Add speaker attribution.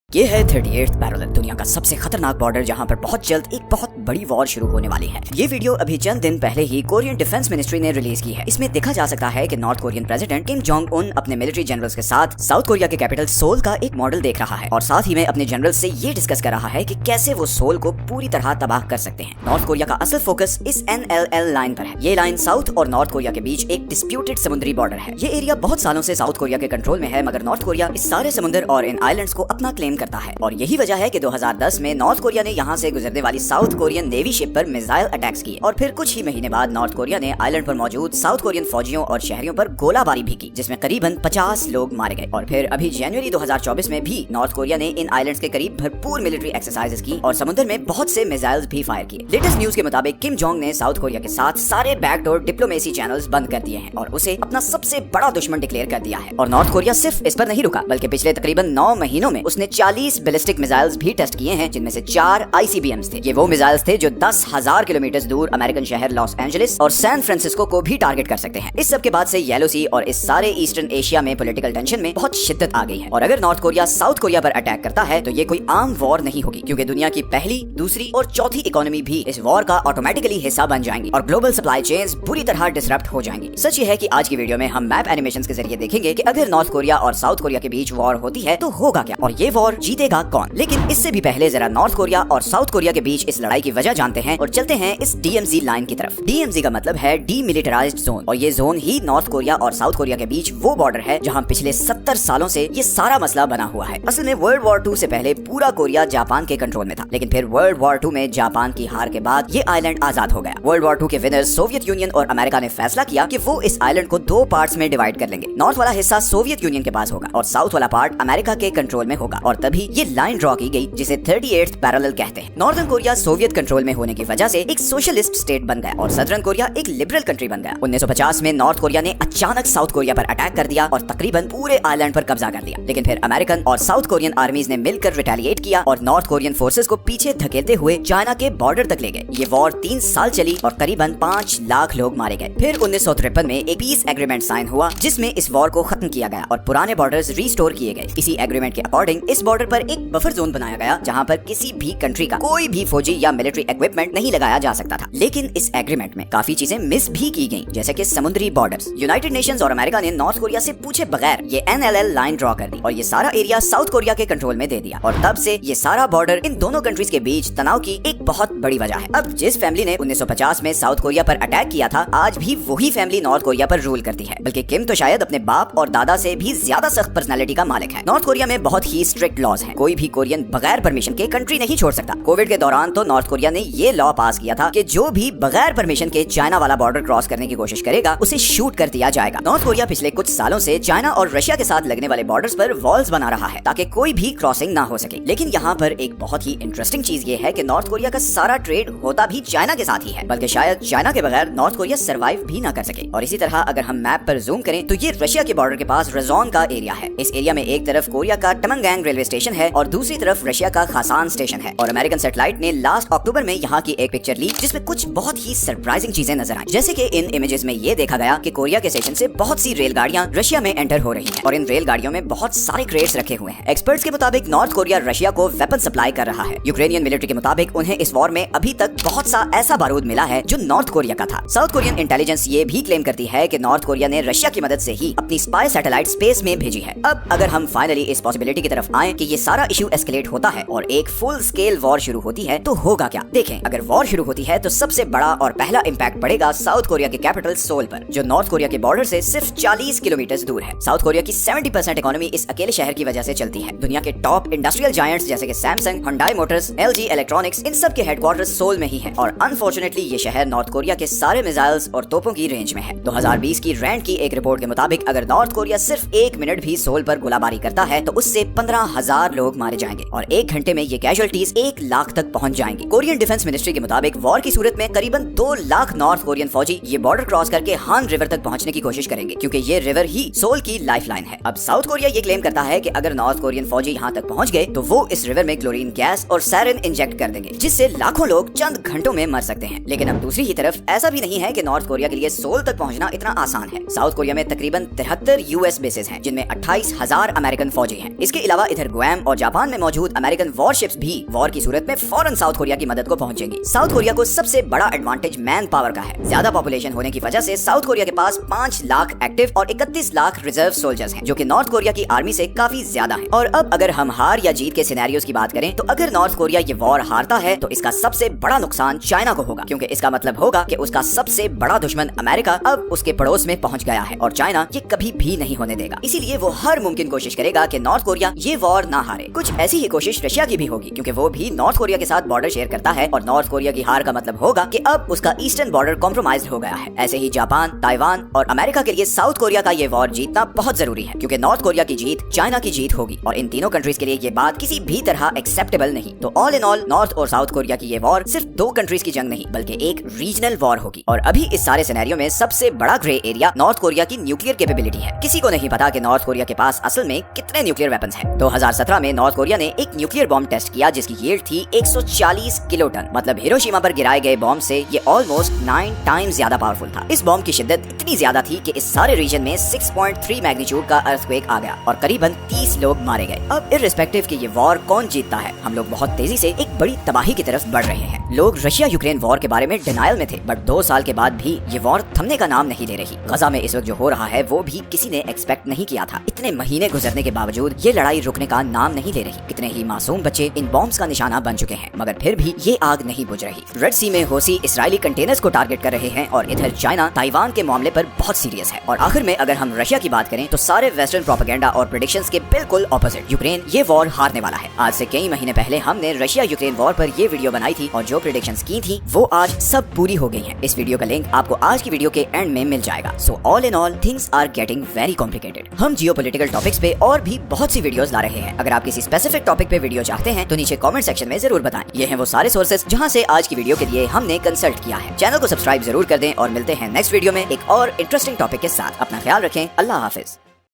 Speaker 1: ये है 38th parallel, दुनिया का सबसे खतरनाक बॉर्डर जहां पर बहुत जल्द एक बहुत बड़ी वॉर शुरू होने वाली है। ये वीडियो अभी चंद दिन पहले ही कोरियन डिफेंस मिनिस्ट्री ने रिलीज की है। इसमें देखा जा सकता है कि north Korean president Kim Jong Un अपने मिलिट्री जनरल्स के साथ साउथ कोरिया के कैपिटल सोल का एक मॉडल देख रहा है और साथ ही में अपने जनरल से ये डिस्कस कर रहा है कि कैसे वो सोल को पूरी तरह तबाह कर सकते हैं। नॉर्थ कोरिया का असल फोकस इस NLL लाइन पर है। ये लाइन साउथ और नॉर्थ कोरिया के बीच एक डिस्प्यूटेड समुद्री बॉर्डर है। ये एरिया बहुत सालों से साउथ कोरिया के कंट्रोल में है, मगर नॉर्थ कोरिया इस सारे समुद्र और इन आइलैंड्स को अपना क्लेम करता है और यही वजह है कि 2010 में नॉर्थ कोरिया ने यहाँ से गुजरने वाली साउथ कोरियन नेवी शिप पर मिसाइल अटैक्स किए और फिर कुछ ही महीने बाद नॉर्थ कोरिया ने आइलैंड पर मौजूद साउथ कोरियन फौजियों और शहरियों पर गोलाबारी भी की, जिसमें करीबन 50 लोग मारे गए। और फिर अभी जनवरी 2024 में भी नॉर्थ कोरिया ने इन आइलैंड्स के करीब भरपूर मिलिट्री एक्सरसाइजेस की और समुद्र में बहुत से मिसाइल्स भी फायर किए। लेटेस्ट न्यूज के मुताबिक किम जोंग ने साउथ कोरिया के साथ सारे बैकडोर डिप्लोमेसी चैनल्स बंद कर दिए हैं और उसे अपना सबसे बड़ा दुश्मन डिक्लेयर कर दिया है। और नॉर्थ कोरिया सिर्फ इस पर नहीं रुका, बल्कि पिछले तकरीबन 9 महीनों में उसने 40 बैलिस्टिक मिसाइल्स भी टेस्ट किए हैं, जिनमें से 4 ICBMs थे। ये वो मिसाइल्स थे जो 10,000 किलोमीटर दूर अमेरिकन शहर लॉस एंजलिस और सैन फ्रांसिस्को को भी टारगेट कर सकते हैं। इस सब के बाद से येलो सी और इस सारे ईस्टर्न एशिया में पॉलिटिकल टेंशन में बहुत शिद्दत आ गई है। और अगर नॉर्थ कोरिया साउथ कोरिया पर अटैक करता है तो ये कोई आम वॉर नहीं होगी, क्योंकि दुनिया की पहली, दूसरी और चौथी इकोनॉमी भी इस वॉर का ऑटोमेटिकली हिस्सा बन जाएंगी और ग्लोबल सप्लाई चेन्स बुरी तरह डिसरप्ट हो जाएंगी। सच ये है कि आज की वीडियो में हम मैप एनिमेशंस के जरिए देखेंगे कि अगर नॉर्थ कोरिया और साउथ कोरिया के बीच वॉर होती है तो होगा क्या और ये वॉर जीतेगा कौन। लेकिन इससे भी पहले जरा नॉर्थ कोरिया और साउथ कोरिया के बीच इस लड़ाई की वजह जानते हैं और चलते हैं इस DMZ लाइन की तरफ। DMZ का मतलब है डीमिलिटराइज्ड जोन और ये जोन ही नॉर्थ कोरिया और साउथ कोरिया के बीच वो बॉर्डर है जहां पिछले 70 सालों से ये सारा मसला बना हुआ है। असल में वर्ल्ड वॉर 2 से पहले पूरा कोरिया जापान के कंट्रोल में था, लेकिन फिर वर्ल्ड वॉर 2 में जापान की हार के बाद ये आइलैंड आजाद हो गया। वर्ल्ड वॉर 2 के विनर्स सोवियत यूनियन और अमेरिका ने फैसला किया कि वो इस आइलैंड को 2 पार्ट्स में डिवाइड कर लेंगे। नॉर्थ वाला हिस्सा सोवियत यूनियन के पास होगा और साउथ वाला पार्ट अमेरिका के कंट्रोल में होगा और तभी ये लाइन ड्रॉ की गई जिसे 38th पैरेलल कहते हैं। नॉर्दर्न कोरिया सोवियत कंट्रोल में होने की वजह से एक सोशलिस्ट स्टेट बन गया और सदर्न कोरिया एक लिबरल कंट्री बन गया। 1950 में नॉर्थ कोरिया ने अचानक साउथ कोरिया पर अटैक कर दिया और तकरीबन पूरे आइलैंड पर कब्जा कर लिया। लेकिन फिर अमेरिकन और साउथ कोरियन आर्मीज ने मिलकर रिटेलिएट किया और नॉर्थ कोरियन फोर्सेस को पीछे धकेलते हुए चाइना के बॉर्डर तक ले गए। ये वॉर 3 साल चली और करीबन 5 लाख लोग मारे गए। फिर 1953 में एक पीस एग्रीमेंट साइन हुआ जिसमें इस वॉर को खत्म किया गया और पुराने बॉर्डर्स रिस्टोर किए गए। इसी एग्रीमेंट के अकॉर्डिंग इस बॉर्डर पर एक बफर जोन बनाया गया जहां पर किसी भी कंट्री का कोई भी फौजी या मिलिट्री इक्विपमेंट नहीं लगाया जा सकता था। लेकिन इस एग्रीमेंट में काफी चीजें मिस भी की गईं, जैसे कि समुद्री बॉर्डर्स। यूनाइटेड नेशंस और अमेरिका ने नॉर्थ कोरिया से पूछे बगैर ये NLL लाइन ड्रॉ कर दी और ये सारा एरिया साउथ कोरिया के कंट्रोल में दे दिया और तब से ये सारा बॉर्डर इन दोनों कंट्रीज के बीच तनाव की एक बहुत बड़ी वजह है। अब जिस फैमिली ने 1950 में साउथ कोरिया पर अटैक किया था, आज भी वही फैमिली नॉर्थ कोरिया पर रूल करती है, बल्कि किम तो शायद अपने बाप और दादा से भी ज्यादा सख्त पर्सनालिटी का मालिक है। नॉर्थ कोरिया में बहुत ही स्ट्रिक्ट लॉज हैं। कोई भी कोरियन बगैर परमिशन के कंट्री नहीं छोड़ सकता। कोविड के दौरान तो नॉर्थ कोरिया ने ये लॉ पास किया था कि जो भी बगैर परमिशन के चाइना वाला बॉर्डर क्रॉस करने की कोशिश करेगा उसे शूट कर दिया जाएगा। नॉर्थ कोरिया पिछले कुछ सालों से चाइना और रशिया के साथ लगने वाले बॉर्डर्स पर वॉल्स बना रहा है ताकि कोई भी क्रॉसिंग ना हो सके। लेकिन यहाँ पर एक बहुत ही इंटरेस्टिंग चीज ये है कि नॉर्थ कोरिया का सारा ट्रेड होता भी चाइना के साथ ही है, बल्कि शायद चाइना के बगैर नॉर्थ कोरिया सर्वाइव भी ना कर सके। और इसी तरह अगर हम मैप पर जूम करें तो ये रशिया के बॉर्डर के पास रजोन का एरिया है। इस एरिया में एक तरफ कोरिया का टमंगैंग रेलवे स्टेशन है और दूसरी तरफ रशिया का खासान स्टेशन है। और अमेरिकन सैटेलाइट ने लास्ट अक्टूबर में यहाँ की एक पिक्चर ली जिसमें कुछ बहुत ही सरप्राइजिंग चीजें नजर आई। जैसे कि इन इमेजेस में ये देखा गया कि कोरिया के स्टेशन से बहुत सी रेलगाड़ियां रशिया में एंटर हो रही हैं और इन रेलगाड़ियों में बहुत सारे क्रेट्स रखे हुए हैं। एक्सपर्ट्स के मुताबिक नॉर्थ कोरिया रशिया को वेपन सप्लाई कर रहा है। यूक्रेनियन मिलिट्री के मुताबिक उन्हें इस वॉर में अभी तक बहुत सा ऐसा बारूद मिला है जो नॉर्थ कोरिया का था। साउथ कोरियन इंटेलिजेंस ये भी क्लेम करती है कि नॉर्थ कोरिया ने रशिया की मदद से ही अपनी स्पाई सैटेलाइट स्पेस में भेजी है। अब अगर हम फाइनली इस पॉसिबिलिटी की तरफ आए कि ये सारा इशू एस्केलेट होता है और एक फुल स्केल वॉर शुरू होती है तो होगा क्या। देखें, अगर वॉर शुरू होती है तो सबसे बड़ा और पहला इम्पैक्ट पड़ेगा साउथ कोरिया के कैपिटल सोल पर, जो नॉर्थ कोरिया के बॉर्डर से सिर्फ 40 किलोमीटर दूर है। साउथ कोरिया की 70% इकोनॉमी इस अकेले शहर की वजह से चलती है। दुनिया के टॉप इंडस्ट्रियल जायंट्स जैसे कि Samsung, Hyundai Motors, LG electronics, इन सब के हेडक्वार्टर्स सोल में ही है और अनफॉर्चुनेटली ये शहर नॉर्थ कोरिया के सारे मिसाइल्स और तोपों की रेंज में है। 2020 की रैंड की एक रिपोर्ट के मुताबिक अगर नॉर्थ कोरिया सिर्फ 1 मिनट भी सोल पर गोलाबारी करता है तो उससे 15,000 लोग मारे जाएंगे और 1 घंटे में ये कैजुअलिटीज 1 लाख तक पहुंच जाएंगी। कोरियन डिफेंस मिनिस्ट्री के मुताबिक वॉर की सूरत में करीबन 2 लाख नॉर्थ कोरियन फौजी ये बॉर्डर क्रॉस करके हान रिवर तक पहुंचने की कोशिश करेंगे, क्योंकि ये रिवर ही सोल की लाइफलाइन है। अब साउथ कोरिया ये क्लेम करता है कि अगर नॉर्थ कोरियन फौजी यहाँ तक पहुंच गए तो वो इस रिवर में क्लोरीन गैस और सैरिन इंजेक्ट कर देंगे, जिससे लाखों लोग चंद घंटों में मर सकते हैं। लेकिन अब दूसरी ही तरफ ऐसा भी नहीं है कि नॉर्थ कोरिया के लिए सोल तक पहुंचना इतना आसान है। साउथ कोरिया में तकरीबन 73 US बेसेस हैं, जिनमें 28,000 अमेरिकन फौजी हैं। इसके अलावा इधर गुआम और जापान में मौजूद अमेरिकन वॉरशिप्स भी वॉर की सूरत में फौरन साउथ कोरिया की मदद को पहुंचेंगी। साउथ कोरिया को सबसे बड़ा एडवांटेज मैन पावर का है। ज्यादा पॉपुलेशन होने की वजह से साउथ कोरिया के पास 5 लाख एक्टिव और 31 लाख रिजर्व सोल्जर्स हैं, जो कि नॉर्थ कोरिया की आर्मी से काफी ज्यादा है। और अब अगर हम हार या जीत के सिनेरियोस की बात करें तो अगर नॉर्थ कोरिया ये वॉर हारता है तो इसका सबसे बड़ा नुकसान चाइना को होगा, क्योंकि इसका मतलब होगा कि उसका सबसे बड़ा दुश्मन अमेरिका अब उसके पड़ोस में पहुंच गया है और चाइना ये कभी भी नहीं होने देगा। इसीलिए वो हर मुमकिन कोशिश करेगा कि नॉर्थ कोरिया ये वॉर ना हारे। कुछ ऐसी ही कोशिश रशिया की भी होगी, क्योंकि वो भी नॉर्थ कोरिया के साथ बॉर्डर शेयर करता है और नॉर्थ कोरिया की हार का मतलब होगा कि अब उसका ईस्टर्न बॉर्डर कॉम्प्रोमाइज्ड हो गया है। ऐसे ही जापान, ताइवान और अमेरिका के लिए साउथ कोरिया का ये वॉर जीतना बहुत जरूरी है, क्योंकि नॉर्थ कोरिया की जीत चाइना की जीत होगी और इन तीनों कंट्रीज के लिए ये बात किसी भी तरह एक्सेप्टेबल नहीं। तो ऑल इन ऑल नॉर्थ और साउथ कोरिया की ये वॉर सिर्फ 2 कंट्रीज की जंग नहीं बल्कि एक रीजनल वॉर होगी। और अभी इस सारे सिनेरियो में सबसे बड़ा ग्रे एरिया नॉर्थ कोरिया की न्यूक्लियर कैपेबिलिटी है। किसी को नहीं पता कि नॉर्थ कोरिया के पास असल में कितने न्यूक्लियर वेपन्स हैं। 2017 में नॉर्थ कोरिया ने एक न्यूक्लियर बॉम्ब टेस्ट किया जिसकी यील्ड थी 140 किलोटन। मतलब हिरोशिमा पर गिराए गए बॉम्ब से ये ऑलमोस्ट 9 टाइम्स ज्यादा पावरफुल था। इस बॉम्ब की शिद्दत इतनी ज्यादा थी कि इस सारे रीजन में 6.3 मैग्नीट्यूड का अर्थक्वेक आ गया और करीबन 30 लोग मारे गए। अब इर्रिस्पेक्टिव कि ये वॉर कौन जीतता है, हम लोग बहुत तेजी से एक बड़ी तबाही की तरफ बढ़ रहे हैं। लोग रशिया यूक्रेन वॉर के बारे में डिनायल में थे, बट 2 साल के बाद भी ये वॉर थमने का नाम नहीं ले रही। गजा में इस वक्त जो हो रहा है वो भी किसी ने एक्सपेक्ट नहीं किया था। इतने महीने गुजरने के बावजूद ये लड़ाई रुकने का नाम नहीं ले रही। कितने ही मासूम बच्चे इन बॉम्ब्स का निशाना बन चुके हैं, मगर फिर भी ये आग नहीं बुझ रही। रेड सी में हौसी इसराइली कंटेनर्स को टारगेट कर रहे हैं और इधर चाइना ताइवान के मामले पर बहुत सीरियस है। और आखिर में अगर हम रशिया की बात करें तो सारे वेस्टर्न प्रोपेगेंडा और प्रेडिक्शंस के बिल्कुल ऑपोजिट, यूक्रेन ये वॉर हारने वाला है। आज से कई महीने पहले हमने रशिया यूक्रेन वॉर पर ये वीडियो बनाई थी और जो प्रेडिक्शंस की थी वो आज सब पूरी हो गई हैं। इस वीडियो का लिंक आपको आज की वीडियो के एंड में मिल जाएगा। So all in all things are getting very complicated. हम जियोपॉलिटिकल टॉपिक्स पे और भी बहुत सी वीडियोस ला रहे हैं। अगर आप किसी स्पेसिफिक टॉपिक पे वीडियो चाहते हैं तो नीचे कमेंट सेक्शन में जरूर बताएं। ये हैं वो सारे सोर्सेज जहां से आज की वीडियो के लिए हमने कंसल्ट किया है। चैनल को सब्सक्राइब जरूर कर दें और मिलते हैं नेक्स्ट वीडियो में एक और इंटरेस्टिंग टॉपिक के साथ। अपना ख्याल रखें। अल्लाह हाफिज।